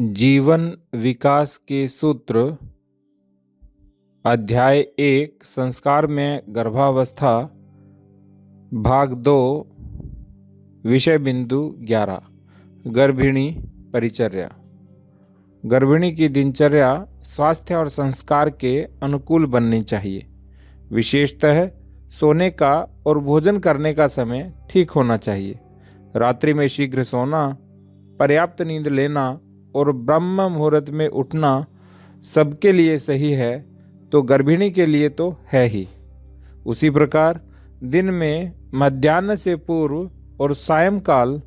जीवन विकास के सूत्र अध्याय 1 संस्कार में गर्भावस्था भाग 2 विषय बिंदु 11 गर्भिणी परिचर्या। गर्भिणी की दिनचर्या स्वास्थ्य और संस्कार के अनुकूल बननी चाहिए। विशेषतः सोने का और भोजन करने का समय ठीक होना चाहिए। रात्रि में शीघ्र सोना, पर्याप्त नींद लेना और ब्रह्म मुहूर्त में उठना सबके लिए सही है तो गर्भिणी के लिए तो है ही। उसी प्रकार दिन में मध्याह्न से पूर्व और सायंकाल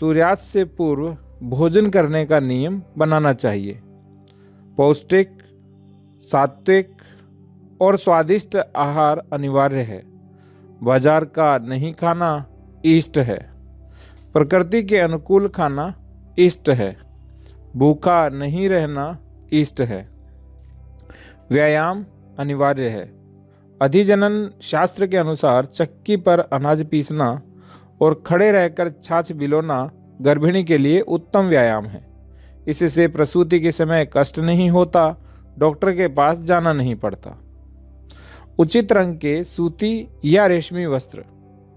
सूर्यास्त से पूर्व भोजन करने का नियम बनाना चाहिए। पौष्टिक, सात्विक और स्वादिष्ट आहार अनिवार्य है। बाजार का नहीं खाना इष्ट है। प्रकृति के अनुकूल खाना इष्ट है। भूखा नहीं रहना इष्ट है। व्यायाम अनिवार्य है। अधिजनन शास्त्र के अनुसार चक्की पर अनाज पीसना और खड़े रहकर छाछ बिलोना गर्भिणी के लिए उत्तम व्यायाम है। इससे प्रसूति के समय कष्ट नहीं होता, डॉक्टर के पास जाना नहीं पड़ता। उचित रंग के सूती या रेशमी वस्त्र,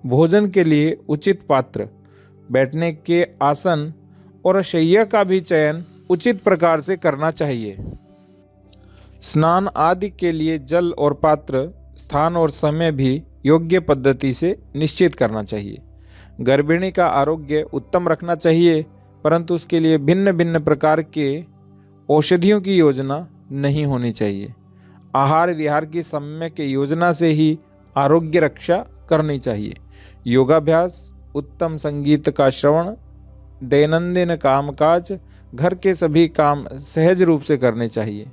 भोजन के लिए उचित पात्र, बैठने के आसन और शैया का भी चयन उचित प्रकार से करना चाहिए। स्नान आदि के लिए जल और पात्र, स्थान और समय भी योग्य पद्धति से निश्चित करना चाहिए। गर्भिणी का आरोग्य उत्तम रखना चाहिए, परंतु उसके लिए भिन्न भिन्न प्रकार के औषधियों की योजना नहीं होनी चाहिए। आहार विहार की सम्यक योजना से ही आरोग्य रक्षा करनी चाहिए। योगाभ्यास, उत्तम संगीत का श्रवण, दैनंदिन कामकाज, घर के सभी काम सहज रूप से करने चाहिए।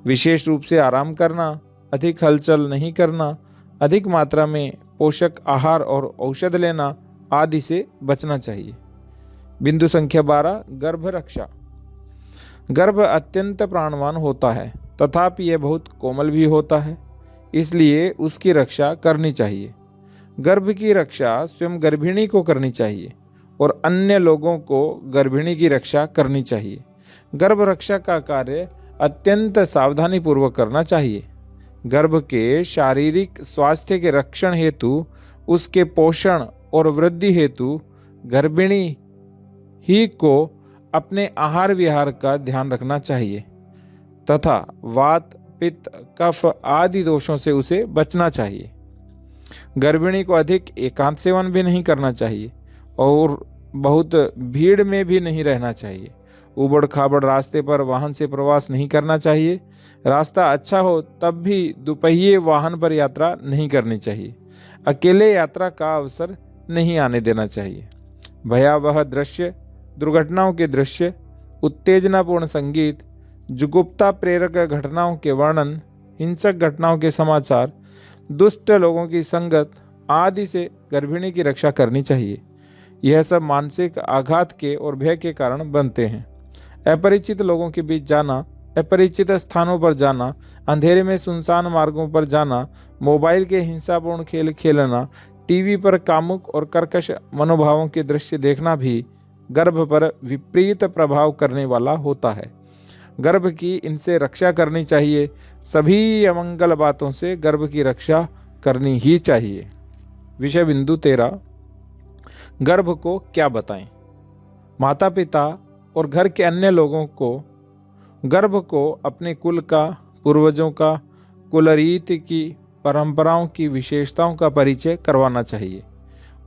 विशेष रूप से आराम करना, अधिक हलचल नहीं करना, अधिक मात्रा में पोषक आहार और औषध लेना आदि से बचना चाहिए। बिंदु संख्या 12 गर्भ रक्षा। गर्भ अत्यंत प्राणवान होता है, तथापि यह बहुत कोमल भी होता है, इसलिए उसकी रक्षा करनी चाहिए। गर्भ की रक्षा स्वयं गर्भिणी को करनी चाहिए और अन्य लोगों को गर्भिणी की रक्षा करनी चाहिए। गर्भ रक्षा का कार्य अत्यंत सावधानी पूर्वक करना चाहिए। गर्भ के शारीरिक स्वास्थ्य के रक्षण हेतु, उसके पोषण और वृद्धि हेतु गर्भिणी ही को अपने आहार विहार का ध्यान रखना चाहिए तथा वात, पित्त, कफ आदि दोषों से उसे बचना चाहिए। गर्भिणी को अधिक एकांत सेवन भी नहीं करना चाहिए और बहुत भीड़ में भी नहीं रहना चाहिए। उबड़ खाबड़ रास्ते पर वाहन से प्रवास नहीं करना चाहिए। रास्ता अच्छा हो तब भी दुपहिए वाहन पर यात्रा नहीं करनी चाहिए। अकेले यात्रा का अवसर नहीं आने देना चाहिए। भयावह दृश्य, दुर्घटनाओं के दृश्य, उत्तेजनापूर्ण संगीत, जुगुप्ता प्रेरक घटनाओं के वर्णन, हिंसक घटनाओं के समाचार, दुष्ट लोगों की संगत आदि से गर्भिणी की रक्षा करनी चाहिए। यह सब मानसिक आघात के और भय के कारण बनते हैं। अपरिचित लोगों के बीच जाना, अपरिचित स्थानों पर जाना, अंधेरे में सुनसान मार्गों पर जाना, मोबाइल के हिंसापूर्ण खेल खेलना, टीवी पर कामुक और कर्कश मनोभावों के दृश्य देखना भी गर्भ पर विपरीत प्रभाव करने वाला होता है। गर्भ की इनसे रक्षा करनी चाहिए। सभी अमंगल बातों से गर्भ की रक्षा करनी ही चाहिए। विषय बिंदु 13 गर्भ को क्या बताएं। माता पिता और घर के अन्य लोगों को गर्भ को अपने कुल का, पूर्वजों का, कुलरीति की, परंपराओं की विशेषताओं का परिचय करवाना चाहिए।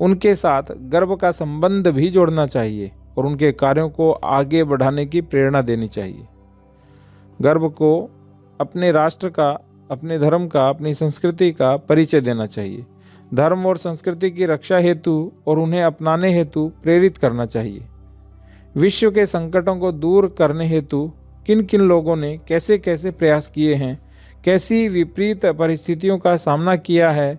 उनके साथ गर्भ का संबंध भी जोड़ना चाहिए और उनके कार्यों को आगे बढ़ाने की प्रेरणा देनी चाहिए। गर्भ को अपने राष्ट्र का, अपने धर्म का, अपनी संस्कृति का परिचय देना चाहिए। धर्म और संस्कृति की रक्षा हेतु और उन्हें अपनाने हेतु प्रेरित करना चाहिए। विश्व के संकटों को दूर करने हेतु किन किन लोगों ने कैसे कैसे प्रयास किए हैं, कैसी विपरीत परिस्थितियों का सामना किया है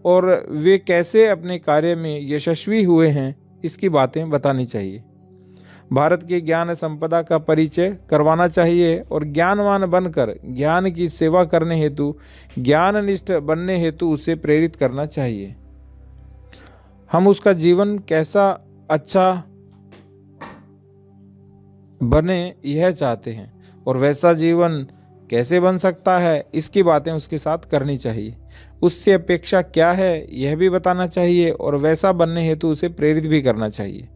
और वे कैसे अपने कार्य में यशस्वी हुए हैं, इसकी बातें बतानी चाहिए। भारत की ज्ञान संपदा का परिचय करवाना चाहिए और ज्ञानवान बनकर ज्ञान की सेवा करने हेतु, ज्ञाननिष्ठ बनने हेतु उसे प्रेरित करना चाहिए। हम उसका जीवन कैसा अच्छा बने यह चाहते हैं, और वैसा जीवन कैसे बन सकता है इसकी बातें उसके साथ करनी चाहिए। उससे अपेक्षा क्या है यह भी बताना चाहिए, और वैसा बनने हेतु उसे प्रेरित भी करना चाहिए।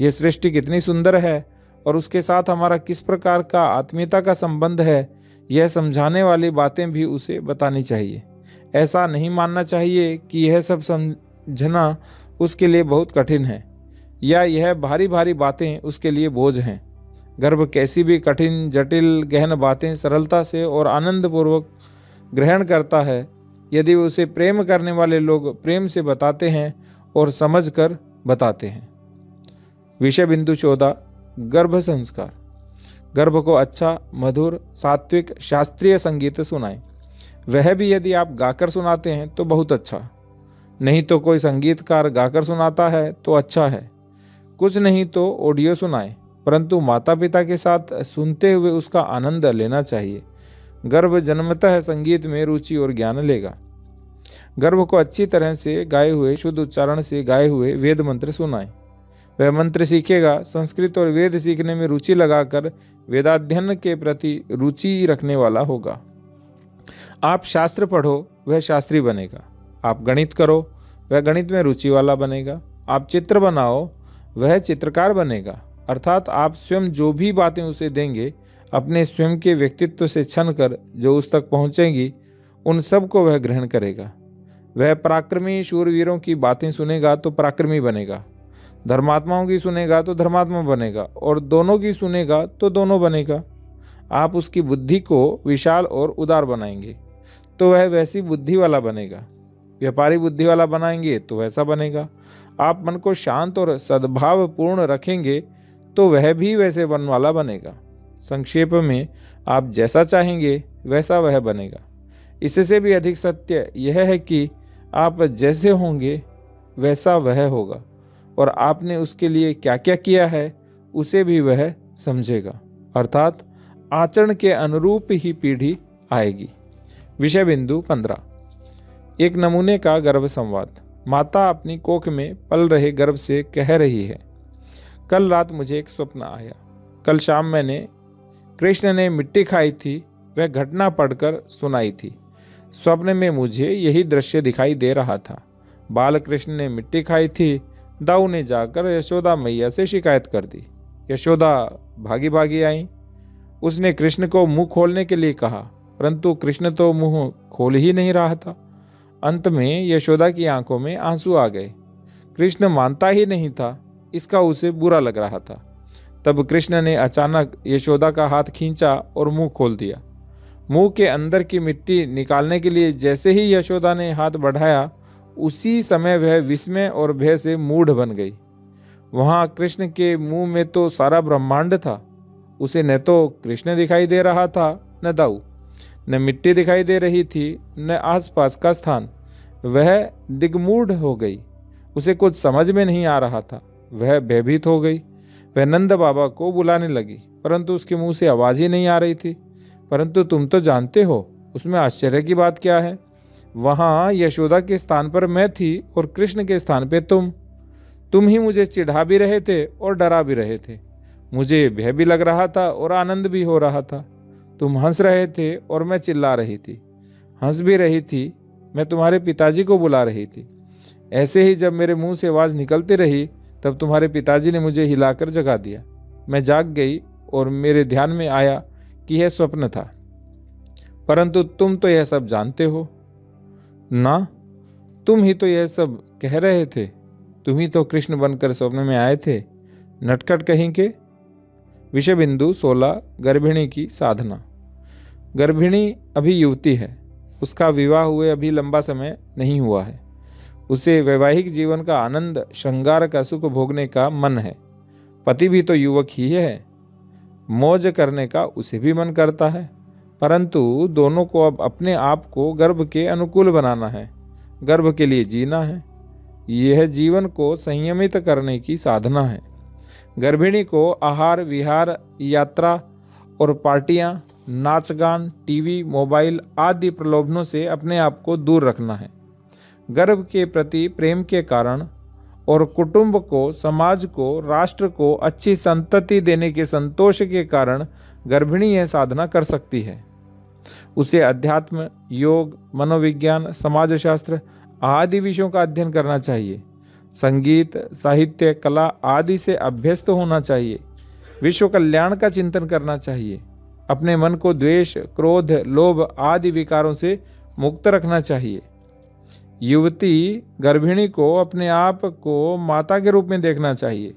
यह सृष्टि कितनी सुंदर है और उसके साथ हमारा किस प्रकार का आत्मीयता का संबंध है, यह समझाने वाली बातें भी उसे बतानी चाहिए। ऐसा नहीं मानना चाहिए कि यह सब समझना उसके लिए बहुत कठिन है, या यह भारी भारी बातें उसके लिए बोझ हैं। गर्भ कैसी भी कठिन, जटिल, गहन बातें सरलता से और आनंदपूर्वक ग्रहण करता है, यदि उसे प्रेम करने वाले लोग प्रेम से बताते हैं और समझकर बताते हैं। विषय बिंदु 14, गर्भ संस्कार। गर्भ को अच्छा, मधुर, सात्विक, शास्त्रीय संगीत सुनाएं। वह भी यदि आप गाकर सुनाते हैं तो बहुत अच्छा, नहीं तो कोई संगीतकार गाकर सुनाता है तो अच्छा है। कुछ नहीं तो ऑडियो सुनाएं, परंतु माता पिता के साथ सुनते हुए उसका आनंद लेना चाहिए। गर्भ जन्मतः संगीत में रुचि और ज्ञान लेगा। गर्भ को अच्छी तरह से गाए हुए, शुद्ध उच्चारण से गाए हुए वेद मंत्र सुनाएं। वह मंत्र सीखेगा, संस्कृत और वेद सीखने में रुचि लगाकर वेदाध्ययन के प्रति रुचि रखने वाला होगा। आप शास्त्र पढ़ो, वह शास्त्री बनेगा। आप गणित करो, वह गणित में रुचि वाला बनेगा। आप चित्र बनाओ, वह चित्रकार बनेगा। अर्थात आप स्वयं जो भी बातें उसे देंगे, अपने स्वयं के व्यक्तित्व से छन कर जो उस तक पहुँचेंगी, उन सब को वह ग्रहण करेगा। वह पराक्रमी शूरवीरों की बातें सुनेगा तो पराक्रमी बनेगा, धर्मात्माओं की सुनेगा तो धर्मात्मा बनेगा, और दोनों की सुनेगा तो दोनों बनेगा। आप उसकी बुद्धि को विशाल और उदार बनाएंगे तो वह वैसी बुद्धि वाला बनेगा। व्यापारी बुद्धि वाला बनाएंगे तो वैसा बनेगा। आप मन को शांत और सद्भाव पूर्ण रखेंगे तो वह भी वैसे वन वाला बनेगा। संक्षेप में, आप जैसा चाहेंगे वैसा वह बनेगा। इससे भी अधिक सत्य यह है कि आप जैसे होंगे वैसा वह होगा, और आपने उसके लिए क्या क्या किया है उसे भी वह समझेगा। अर्थात आचरण के अनुरूप ही पीढ़ी आएगी। विषय बिंदु 15, एक नमूने का गर्भ संवाद। माता अपनी कोख में पल रहे गर्भ से कह रही है, कल रात मुझे एक स्वप्न आया। कल शाम मैंने कृष्ण ने मिट्टी खाई थी, वह घटना पढ़कर सुनाई थी। स्वप्न में मुझे यही दृश्य दिखाई दे रहा था। बाल कृष्ण ने मिट्टी खाई थी। दाऊ ने जाकर यशोदा मैया से शिकायत कर दी। यशोदा भागी भागी आई। उसने कृष्ण को मुंह खोलने के लिए कहा, परंतु कृष्ण तो मुंह खोल ही नहीं रहा था। अंत में यशोदा की आंखों में आंसू आ गए। कृष्ण मानता ही नहीं था, इसका उसे बुरा लग रहा था। तब कृष्ण ने अचानक यशोदा का हाथ खींचा और मुंह खोल दिया। मुंह के अंदर की मिट्टी निकालने के लिए जैसे ही यशोदा ने हाथ बढ़ाया, उसी समय वह विस्मय और भय से मूढ़ बन गई। वहां कृष्ण के मुंह में तो सारा ब्रह्मांड था। उसे न तो कृष्ण दिखाई दे रहा था, न दाऊ, न मिट्टी दिखाई दे रही थी, न आसपास का स्थान। वह दिग्मूढ़ हो गई। उसे कुछ समझ में नहीं आ रहा था। वह भयभीत हो गई। वह नंद बाबा को बुलाने लगी, परंतु उसके मुंह से आवाज ही नहीं आ रही थी। परंतु तुम तो जानते हो उसमें आश्चर्य की बात क्या है। वहां यशोदा के स्थान पर मैं थी और कृष्ण के स्थान पे तुम ही मुझे चिढ़ा भी रहे थे और डरा भी रहे थे। मुझे भय भी लग रहा था और आनंद भी हो रहा था। तुम हंस रहे थे और मैं चिल्ला रही थी। हंस भी रही थी, मैं तुम्हारे पिताजी को बुला रही थी। ऐसे ही जब मेरे मुंह से आवाज़ निकलती रही, तब तुम्हारे पिताजी ने मुझे हिलाकर जगा दिया। मैं जाग गई और मेरे ध्यान में आया कि यह स्वप्न था। परंतु तुम तो यह सब जानते हो ना, तुम ही तो यह सब कह रहे थे। तुम ही तो कृष्ण बनकर स्वप्न में आए थे, नटखट कहीं के। विषय बिंदु 16, गर्भिणी की साधना। गर्भिणी अभी युवती है। उसका विवाह हुए अभी लंबा समय नहीं हुआ है। उसे वैवाहिक जीवन का आनंद, श्रृंगार का सुख भोगने का मन है। पति भी तो युवक ही है। मौज करने का उसे भी मन करता है, परंतु दोनों को अब अपने आप को गर्भ के अनुकूल बनाना है, गर्भ के लिए जीना है। यह जीवन को संयमित करने की साधना है। गर्भिणी को आहार विहार, यात्रा और पार्टियां, नाच गान, टीवी, मोबाइल आदि प्रलोभनों से अपने आप को दूर रखना है। गर्भ के प्रति प्रेम के कारण और कुटुंब को, समाज को, राष्ट्र को अच्छी संतति देने के संतोष के कारण गर्भिणी यह साधना कर सकती है। उसे अध्यात्म, योग, मनोविज्ञान, समाजशास्त्र आदि विषयों का अध्ययन करना चाहिए। संगीत, साहित्य, कला आदि से अभ्यस्त होना चाहिए। विश्व कल्याण का चिंतन करना चाहिए। अपने मन को द्वेष, क्रोध, लोभ आदि विकारों से मुक्त रखना चाहिए। युवती गर्भिणी को अपने आप को माता के रूप में देखना चाहिए।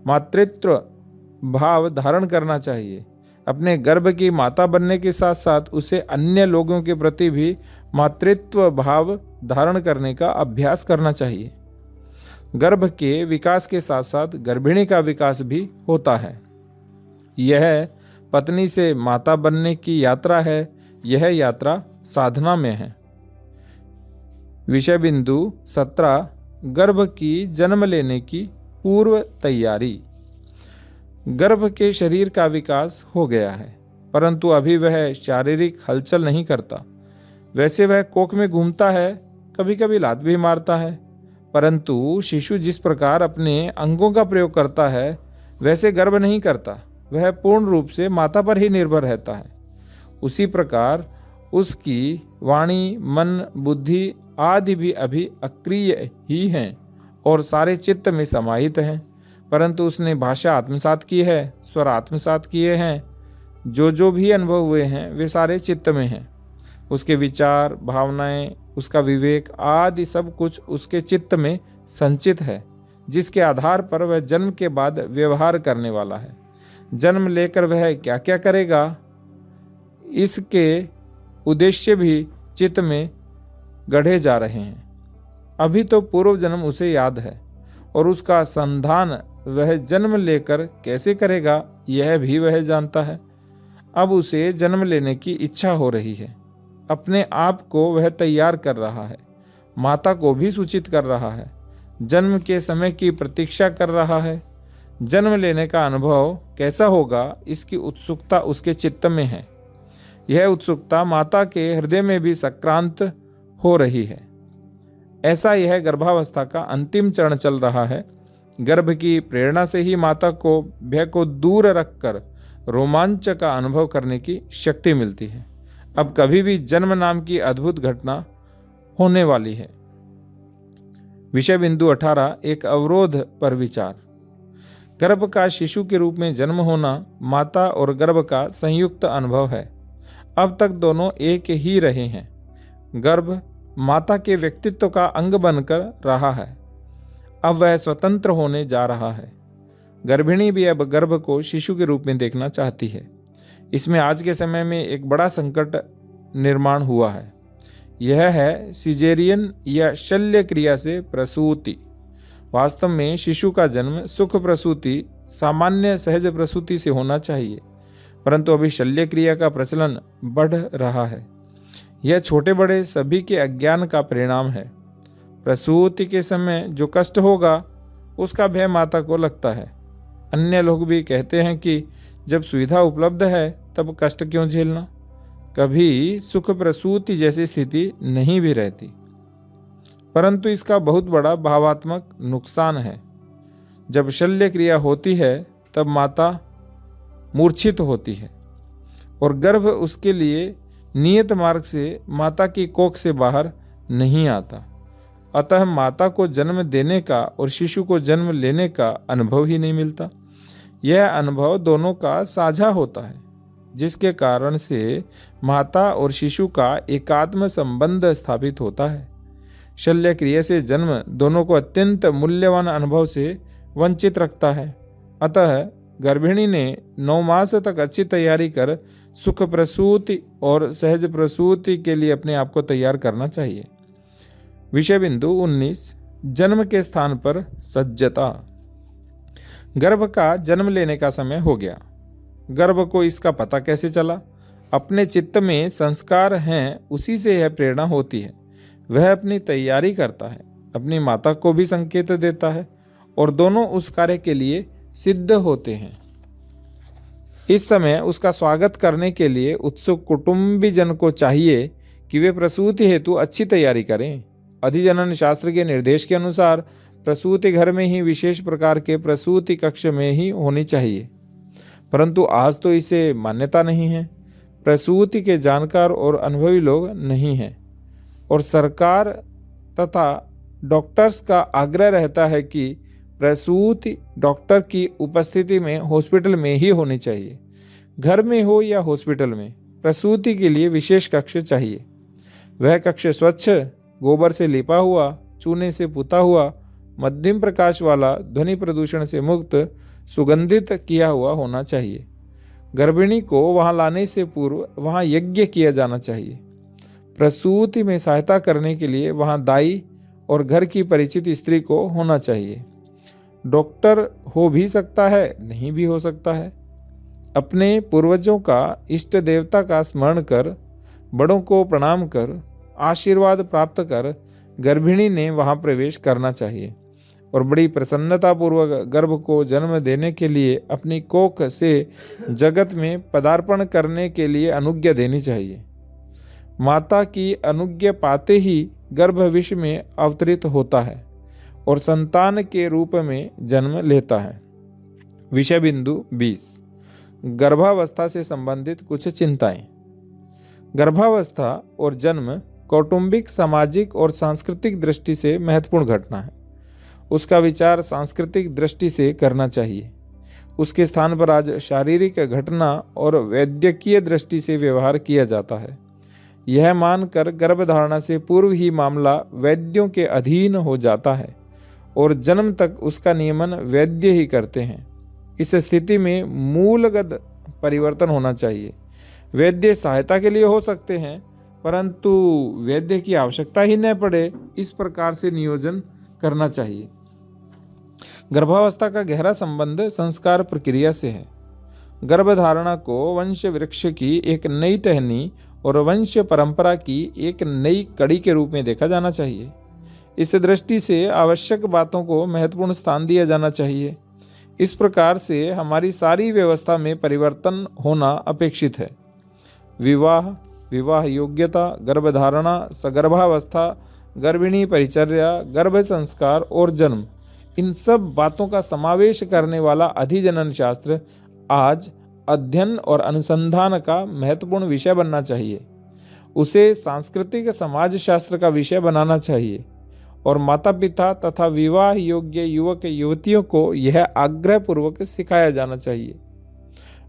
मातृत्व भाव धारण करना चाहिए। अपने गर्भ की माता बनने के साथ साथ उसे अन्य लोगों के प्रति भी मातृत्व भाव धारण करने का अभ्यास करना चाहिए। गर्भ के विकास के साथ साथ गर्भिणी का विकास भी होता है। यह पत्नी से माता बनने की यात्रा है। यह यात्रा साधना में है। विषय बिंदु 17 गर्भ की जन्म लेने की पूर्व तैयारी। गर्भ के शरीर का विकास हो गया है, परंतु अभी वह शारीरिक हलचल नहीं करता। वैसे वह कोख में घूमता है, कभी कभी लात भी मारता है, परंतु शिशु जिस प्रकार अपने अंगों का प्रयोग करता है वैसे गर्भ नहीं करता। वह पूर्ण रूप से माता पर ही निर्भर रहता है। उसी प्रकार उसकी वाणी, मन, बुद्धि आदि भी अभी अक्रिय ही हैं और सारे चित्त में समाहित हैं, परंतु उसने भाषा आत्मसात की है, स्वर आत्मसात किए हैं। जो भी अनुभव हुए हैं वे सारे चित्त में हैं। उसके विचार, भावनाएं, उसका विवेक आदि सब कुछ उसके चित्त में संचित है, जिसके आधार पर वह जन्म के बाद व्यवहार करने वाला है। जन्म लेकर वह क्या क्या करेगा, इसके उद्देश्य भी चित्त में गढ़े जा रहे हैं। अभी तो पूर्व जन्म उसे याद है और उसका संधान वह जन्म लेकर कैसे करेगा यह भी वह जानता है। अब उसे जन्म लेने की इच्छा हो रही है। अपने आप को वह तैयार कर रहा है, माता को भी सूचित कर रहा है, जन्म के समय की प्रतीक्षा कर रहा है। जन्म लेने का अनुभव कैसा होगा इसकी उत्सुकता उसके चित्त में है। यह उत्सुकता माता के हृदय में भी सक्रांत हो रही है। ऐसा यह गर्भावस्था का अंतिम चरण चल रहा है। गर्भ की प्रेरणा से ही माता को भय को दूर रखकर रोमांच का अनुभव करने की शक्ति मिलती है। अब कभी भी जन्म नाम की अद्भुत घटना होने वाली है। विषय बिंदु 18 एक अवरोध पर विचार। गर्भ का शिशु के रूप में जन्म होना माता और गर्भ का संयुक्त अनुभव है। अब तक दोनों एक ही रहे हैं। गर्भ माता के व्यक्तित्व का अंग बनकर रहा है। अब वह स्वतंत्र होने जा रहा है। गर्भिणी भी अब गर्भ को शिशु के रूप में देखना चाहती है। इसमें आज के समय में एक बड़ा संकट निर्माण हुआ है। यह है सिजेरियन या शल्य क्रिया से प्रसूति। वास्तव में शिशु का जन्म सुख प्रसूति, सामान्य सहज प्रसूति से होना चाहिए, परंतु अभी शल्य क्रिया का प्रचलन बढ़ रहा है। यह छोटे बड़े सभी के अज्ञान का परिणाम है। प्रसूति के समय जो कष्ट होगा उसका भय माता को लगता है। अन्य लोग भी कहते हैं कि जब सुविधा उपलब्ध है तब कष्ट क्यों झेलना। कभी सुख प्रसूति जैसी स्थिति नहीं भी रहती, परंतु इसका बहुत बड़ा भावात्मक नुकसान है। जब शल्य क्रिया होती है तब माता मूर्छित होती है और गर्भ उसके लिए नियत मार्ग से माता की कोख से बाहर नहीं आता। अतः माता को जन्म देने का और शिशु को जन्म लेने का अनुभव ही नहीं मिलता। यह अनुभव दोनों का साझा होता है, जिसके कारण से माता और शिशु का एकात्म संबंध स्थापित होता है। शल्य क्रिया से जन्म दोनों को अत्यंत मूल्यवान अनुभव से वंचित रखता है। अतः गर्भिणी ने 9 मास तक अच्छी तैयारी कर सुख प्रसूति और सहज प्रसूति के लिए अपने आप को तैयार करना चाहिए। विषय बिंदु 19 जन्म के स्थान पर सज्जता। गर्भ का जन्म लेने का समय हो गया। गर्भ को इसका पता कैसे चला? अपने चित्त में संस्कार हैं, उसी से यह प्रेरणा होती है। वह अपनी तैयारी करता है, अपनी माता को भी संकेत देता है और दोनों उस कार्य के लिए सिद्ध होते हैं। इस समय उसका स्वागत करने के लिए उत्सुक कुटुंबीजन को चाहिए कि वे प्रसूति हेतु अच्छी तैयारी करें। अधिजनन शास्त्र के निर्देश के अनुसार प्रसूति घर में ही विशेष प्रकार के प्रसूति कक्ष में ही होनी चाहिए, परंतु आज तो इसे मान्यता नहीं है। प्रसूति के जानकार और अनुभवी लोग नहीं हैं और सरकार तथा डॉक्टर्स का आग्रह रहता है कि प्रसूति डॉक्टर की उपस्थिति में हॉस्पिटल में ही होनी चाहिए। घर में हो या हॉस्पिटल में, प्रसूति के लिए विशेष कक्ष चाहिए। वह कक्ष स्वच्छ, गोबर से लिपा हुआ, चूने से पुता हुआ, मध्यम प्रकाश वाला, ध्वनि प्रदूषण से मुक्त, सुगंधित किया हुआ होना चाहिए। गर्भिणी को वहां लाने से पूर्व वहां यज्ञ किया जाना चाहिए। प्रसूति में सहायता करने के लिए वहां दाई और घर की परिचित स्त्री को होना चाहिए। डॉक्टर हो भी सकता है, नहीं भी हो सकता है। अपने पूर्वजों का, इष्ट देवता का स्मरण कर, बड़ों को प्रणाम कर, आशीर्वाद प्राप्त कर गर्भिणी ने वहां प्रवेश करना चाहिए और बड़ी प्रसन्नतापूर्वक गर्भ को जन्म देने के लिए अपनी कोख से जगत में पदार्पण करने के लिए अनुज्ञा देनी चाहिए। माता की अनुज्ञा पाते ही गर्भ विश्व में अवतरित होता है और संतान के रूप में जन्म लेता है। विषय बिंदु 20। गर्भावस्था से संबंधित कुछ चिंताएं। गर्भावस्था और जन्म कौटुंबिक, सामाजिक और सांस्कृतिक दृष्टि से महत्वपूर्ण घटना है। उसका विचार सांस्कृतिक दृष्टि से करना चाहिए। उसके स्थान पर आज शारीरिक घटना और वैद्यकीय दृष्टि से व्यवहार किया जाता है। यह मानकर गर्भधारणा से पूर्व ही मामला वैद्यों के अधीन हो जाता है और जन्म तक उसका नियमन वैद्य ही करते हैं। इस स्थिति में मूलगत परिवर्तन होना चाहिए। वैद्य सहायता के लिए हो सकते हैं, परंतु वैद्य की आवश्यकता ही न पड़े, इस प्रकार से नियोजन करना चाहिए। गर्भावस्था का गहरा संबंध संस्कार प्रक्रिया से है। गर्भधारणा को वंश वृक्ष की एक नई टहनी और वंश परंपरा की एक नई कड़ी के रूप में देखा जाना चाहिए। इस दृष्टि से आवश्यक बातों को महत्वपूर्ण स्थान दिया जाना चाहिए। इस प्रकार से हमारी सारी व्यवस्था में परिवर्तन होना अपेक्षित है। विवाह, विवाह योग्यता, गर्भधारणा, सगर्भावस्था, गर्भिणी परिचर्या, गर्भ संस्कार और जन्म, इन सब बातों का समावेश करने वाला अधिजनन शास्त्र आज अध्ययन और अनुसंधान का महत्वपूर्ण विषय बनना चाहिए। उसे सांस्कृतिक समाज शास्त्र का विषय बनाना चाहिए और माता पिता तथा विवाह योग्य युवक युवतियों को यह आग्रहपूर्वक सिखाया जाना चाहिए।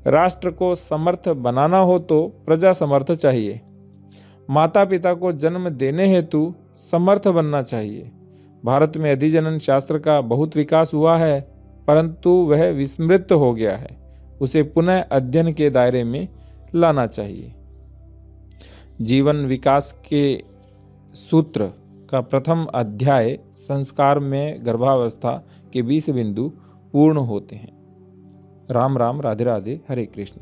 राष्ट्र को समर्थ बनाना हो तो प्रजा समर्थ चाहिए। माता पिता को जन्म देने हेतु समर्थ बनना चाहिए। भारत में अधिजनन शास्त्र का बहुत विकास हुआ है, परंतु वह विस्मृत हो गया है। उसे पुनः अध्ययन के दायरे में लाना चाहिए। जीवन विकास के सूत्र का प्रथम अध्याय संस्कार में गर्भावस्था के 20 बिंदु पूर्ण होते हैं। राम राम, राधे राधे, हरे कृष्ण।